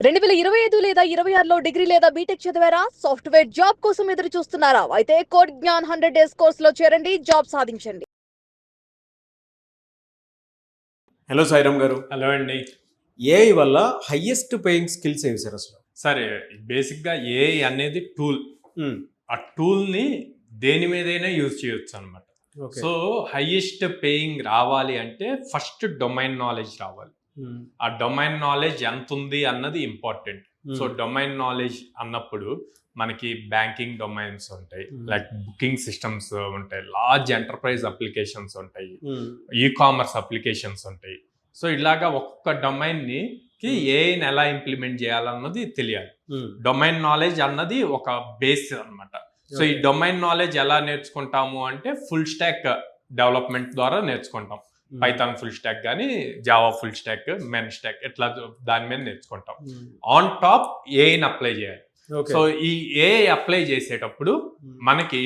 2025 లేదా 26లో డిగ్రీ లేదా బీటెక్ చదివారా? సాఫ్ట్‌వేర్ జాబ్ కోసం ఎదురు చూస్తున్నారా? అయితే కోడ్ జ్ఞాన్ 100 డేస్ కోర్సులో చేరండి, జాబ్ సాధించండి. హలో సాయిరామ్ గారు. హలో అండి. ఏఐ వల్ల హైయెస్ట్ పేయింగ్ స్కిల్స్ ఏవి సార్ అసలు? సరే, బేసిక్గా ఏఐ అనేది టూల్. ఆ టూల్ని దేని మీదైనా యూజ్ చేయొచ్చు అనమాట. సో హైయెస్ట్ పేయింగ్ రావాలి అంటే ఫస్ట్ డొమైన్ నాలెడ్జ్ రావాలి. ఆ డొమైన్ నాలెడ్జ్ ఎంత ఉంది అన్నది ఇంపార్టెంట్. సో డొమైన్ నాలెడ్జ్ అన్నప్పుడు మనకి బ్యాంకింగ్ డొమైన్స్ ఉంటాయి, లైక్ బుకింగ్ సిస్టమ్స్ ఉంటాయి, లార్జ్ ఎంటర్ప్రైజ్ అప్లికేషన్స్ ఉంటాయి, ఈ కామర్స్ అప్లికేషన్స్ ఉంటాయి. సో ఇలాగా ఒక్కొక్క డొమైన్ని ఏఐని ఎలా ఇంప్లిమెంట్ చేయాలన్నది తెలియాలి. డొమైన్ నాలెడ్జ్ అన్నది ఒక బేస్ అన్నమాట. సో ఈ డొమైన్ నాలెడ్జ్ ఎలా నేర్చుకుంటాము అంటే ఫుల్ స్టాక్ డెవలప్మెంట్ ద్వారా నేర్చుకుంటాం. పైథాన్ ఫుల్ స్టాక్ కానీ, Java full stock, men stock, ఇట్లా దాని మీద నేర్చుకుంటాం. ఆన్ టాప్ ఏఐని అప్లై చేయాలి. సో ఈ ఏఐ అప్లై చేసేటప్పుడు మనకి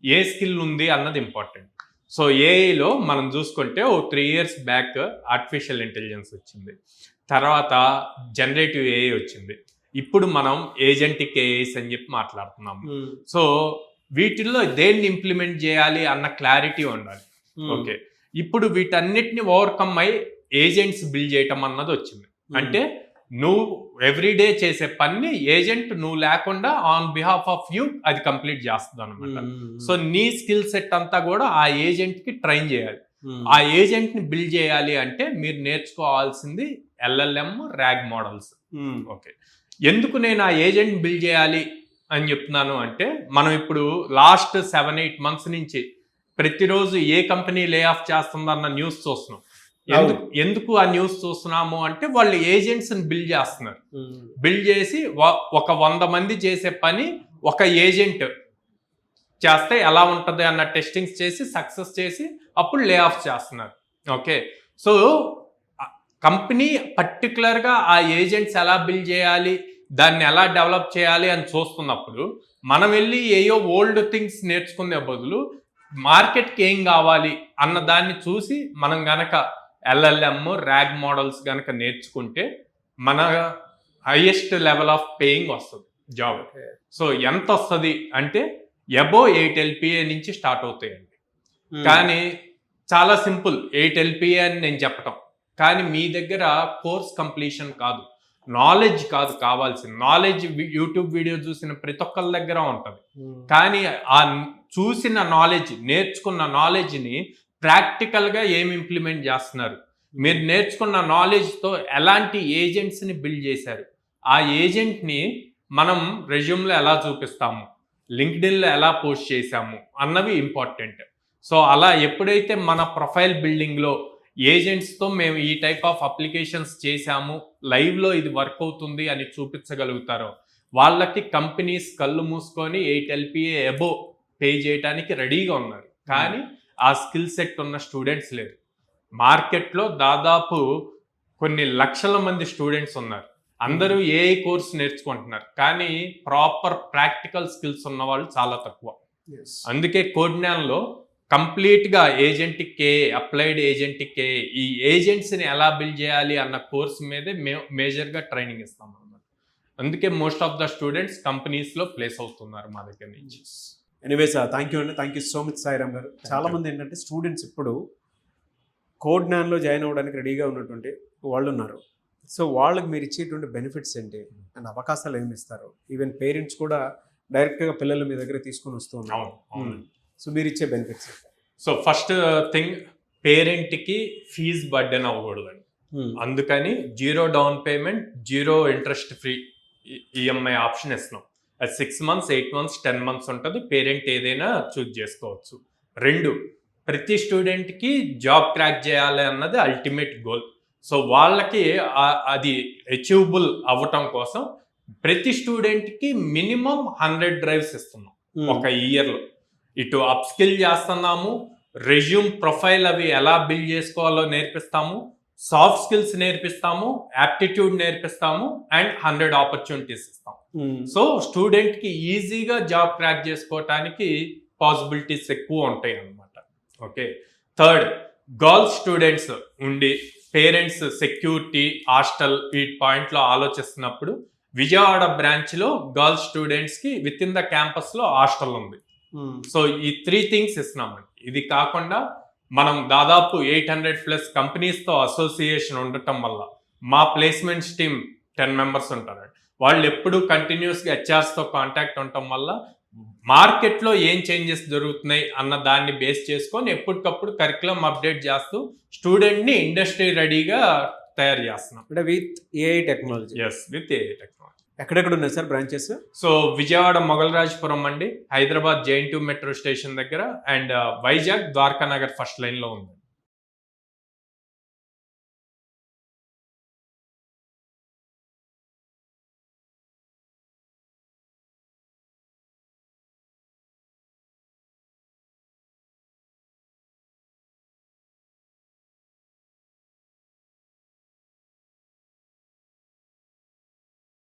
ఏ స్కిల్ ఉంది అన్నది ఇంపార్టెంట్. సో ఏఐలో మనం చూసుకుంటే 3 years బ్యాక్ ఆర్టిఫిషియల్ ఇంటెలిజెన్స్ వచ్చింది, తర్వాత జనరేటివ్ ఏఐ వచ్చింది, ఇప్పుడు మనం ఏజెంటిక్ ఏఐస్ అని చెప్పి మాట్లాడుతున్నాము. సో వీటిల్లో దేన్ని ఇంప్లిమెంట్ చేయాలి అన్న క్లారిటీ ఉండాలి. ఓకే, ఇప్పుడు వీటన్నిటిని ఓవర్కమ్ అయి ఏజెంట్స్ బిల్డ్ చేయటం అన్నది వచ్చింది. అంటే నువ్వు ఎవ్రీడే చేసే పని ఏజెంట్ నువ్వు లేకుండా ఆన్ బిహాఫ్ ఆఫ్ యూ అది కంప్లీట్ చేస్తుంది అనమాట. సో నీ స్కిల్ సెట్ అంతా కూడా ఆ ఏజెంట్ కి ట్రైన్ చేయాలి. ఆ ఏజెంట్ ని బిల్డ్ చేయాలి అంటే మీరు నేర్చుకోవాల్సింది LLM, RAG మోడల్స్. ఓకే, ఎందుకు నేను ఆ ఏజెంట్ బిల్డ్ చేయాలి అని చెప్తున్నాను అంటే, మనం ఇప్పుడు లాస్ట్ 7-8 months నుంచి ప్రతిరోజు ఏ కంపెనీ లే ఆఫ్ చేస్తుందన్న న్యూస్ చూస్తున్నాం. ఎందుకు ఆ న్యూస్ చూస్తున్నాము అంటే వాళ్ళు ఏజెంట్స్ ని బిల్డ్ చేస్తున్నారు. బిల్డ్ చేసి ఒక 100 మంది చేసే పని ఒక ఏజెంట్ చేస్తే ఎలా ఉంటుంది అన్న టెస్టింగ్స్ చేసి సక్సెస్ చేసి అప్పుడు లే ఆఫ్ చేస్తున్నారు. ఓకే, సో కంపెనీ పర్టికులర్గా ఆ ఏజెంట్స్ ఎలా బిల్డ్ చేయాలి, దాన్ని ఎలా డెవలప్ చేయాలి అని చూస్తున్నప్పుడు మనం వెళ్ళి ఏయో ఓల్డ్ థింగ్స్ నేర్చుకునే బదులు మార్కెట్కి ఏం కావాలి అన్న దాన్ని చూసి మనం గనక LLM, RAG మోడల్స్ గనక నేర్చుకుంటే మన హైయెస్ట్ లెవెల్ ఆఫ్ పేయింగ్ వస్తుంది జాబ్. సో ఎంత వస్తుంది అంటే అబోవ్ 8 LPA నుంచి స్టార్ట్ అవుతాయండి. కానీ చాలా సింపుల్ 8 LPA అని నేను చెప్పటం, కానీ మీ దగ్గర కోర్స్ కంప్లీషన్ కాదు, నాలెడ్జ్ కాదు కావాల్సింది. నాలెడ్జ్ యూట్యూబ్ వీడియో చూసిన ప్రతి ఒక్కరి దగ్గర ఉంటుంది, కానీ ఆ చూసిన నాలెడ్జ్, నేర్చుకున్న నాలెడ్జ్ని ప్రాక్టికల్గా ఏమి ఇంప్లిమెంట్ చేస్తున్నారు, మీరు నేర్చుకున్న నాలెడ్జ్తో ఎలాంటి ఏజెంట్స్ని బిల్డ్ చేశారు, ఆ ఏజెంట్ని మనం రెజ్యూమ్లో ఎలా చూపిస్తాము, లింక్డ్ఇన్లో ఎలా పోస్ట్ చేశాము అన్నవి ఇంపార్టెంట్. సో అలా ఎప్పుడైతే మన ప్రొఫైల్ బిల్డింగ్లో ఏజెంట్స్తో మేము ఈ టైప్ ఆఫ్ అప్లికేషన్స్ చేశాము, లైవ్లో ఇది వర్క్ అవుతుంది అని చూపించగలుగుతారో వాళ్ళకి కంపెనీస్ కళ్ళు మూసుకొని 8 LPA అబోవ్ పే చేయడానికి రెడీగా ఉన్నారు. కానీ ఆ స్కిల్ సెట్ ఉన్న స్టూడెంట్స్ లేరు. మార్కెట్లో దాదాపు కొన్ని లక్షల మంది స్టూడెంట్స్ ఉన్నారు, అందరూ ఏఐ కోర్స్ నేర్చుకుంటున్నారు, కానీ ప్రాపర్ ప్రాక్టికల్ స్కిల్స్ ఉన్న వాళ్ళు చాలా తక్కువ. అందుకే కోడ్జ్ఞాన్లో కంప్లీట్గా agentic AI, applied agentic AI, ఈ ఏజెంట్స్ని ఎలా బిల్డ్ చేయాలి అన్న కోర్స్ మీదే మేజర్గా ట్రైనింగ్ ఇస్తాం అన్నమాట. అందుకే మోస్ట్ ఆఫ్ ద స్టూడెంట్స్ కంపెనీస్లో ప్లేస్ అవుతున్నారు మా దగ్గర నుంచి. Anyway sir, thank you so much Sairam గారు. చాలా మంది ఏంటంటే స్టూడెంట్స్ ఇప్పుడు కోడ్జ్ఞాన్లో జాయిన్ అవ్వడానికి రెడీగా ఉన్నటువంటి వాళ్ళు ఉన్నారు. సో వాళ్ళకి మీరు ఇచ్చేటువంటి బెనిఫిట్స్ ఏంటి అండ్ అవకాశాలు ఏమి ఇస్తారు? ఈవెన్ పేరెంట్స్ కూడా డైరెక్ట్గా పిల్లలు మీ దగ్గర తీసుకొని వస్తూ ఉన్నారు. సో మీరు ఇచ్చే బెనిఫిట్స్? సో ఫస్ట్ థింగ్, పేరెంట్కి ఫీజ్ బర్డెన్ అవ్వకూడదండి. అందుకని 0 down payment, 0 interest free EMI option ఇస్తున్నాం. అది 6 months, 8 months, 10 months ఉంటుంది. పేరెంట్ ఏదైనా చూజ్ చేసుకోవచ్చు. 2, ప్రతి స్టూడెంట్కి జాబ్ క్రాక్ చేయాలి అన్నది అల్టిమేట్ గోల్. సో వాళ్ళకి అది అచీవబుల్ అవ్వటం కోసం ప్రతి స్టూడెంట్కి మినిమం 100 drives ఇస్తున్నాం ఒక ఇయర్లో. ఇటు అప్ స్కిల్ చేస్తున్నాము, రెజ్యూమ్ ప్రొఫైల్ అవి ఎలా బిల్డ్ చేసుకోవాలో నేర్పిస్తాము, సాఫ్ట్ స్కిల్స్ నేర్పిస్తాము, యాప్టిట్యూడ్ నేర్పిస్తాము, అండ్ 100 ఆపర్చునిటీస్ ఇస్తాం. సో స్టూడెంట్కి ఈజీగా జాబ్ క్రాక్ చేసుకోవటానికి పాసిబిలిటీస్ ఎక్కువ ఉంటాయి అన్నమాట. ఓకే, 3, గర్ల్స్ స్టూడెంట్స్ ఉండి పేరెంట్స్ సెక్యూరిటీ హాస్టల్ ఈ పాయింట్లో ఆలోచిస్తున్నప్పుడు విజయవాడ బ్రాంచ్ లో గర్ల్స్ స్టూడెంట్స్ కి విత్ ఇన్ ద క్యాంపస్ లో హాస్టల్ ఉంది. సో ఈ 3 థింగ్స్ ఇస్తున్నామండి. ఇది కాకుండా మనం దాదాపు 800+ కంపెనీస్తో అసోసియేషన్ ఉండటం వల్ల మా ప్లేస్మెంట్స్ టీమ్ 10 మెంబర్స్ ఉంటారండి. వాళ్ళు ఎప్పుడు కంటిన్యూస్గా హెచ్ఆర్స్తో కాంటాక్ట్ ఉండటం వల్ల మార్కెట్లో ఏం చేంజెస్ జరుగుతున్నాయి అన్న దాన్ని బేస్ చేసుకొని ఎప్పటికప్పుడు కరికులం అప్డేట్ చేస్తూ స్టూడెంట్ని ఇండస్ట్రీ రెడీగా తయారు చేస్తున్నాం. అంటే with AI technology. Yes, with AI technology. ఎక్కడెక్కడ ఉన్నాయి sir branches? So Vijayawada Mogalrajpuram అండి, హైదరాబాద్ JN2 మెట్రో స్టేషన్ దగ్గర, అండ్ వైజాగ్ ద్వారకా నగర్ ఫస్ట్ లైన్లో ఉంది.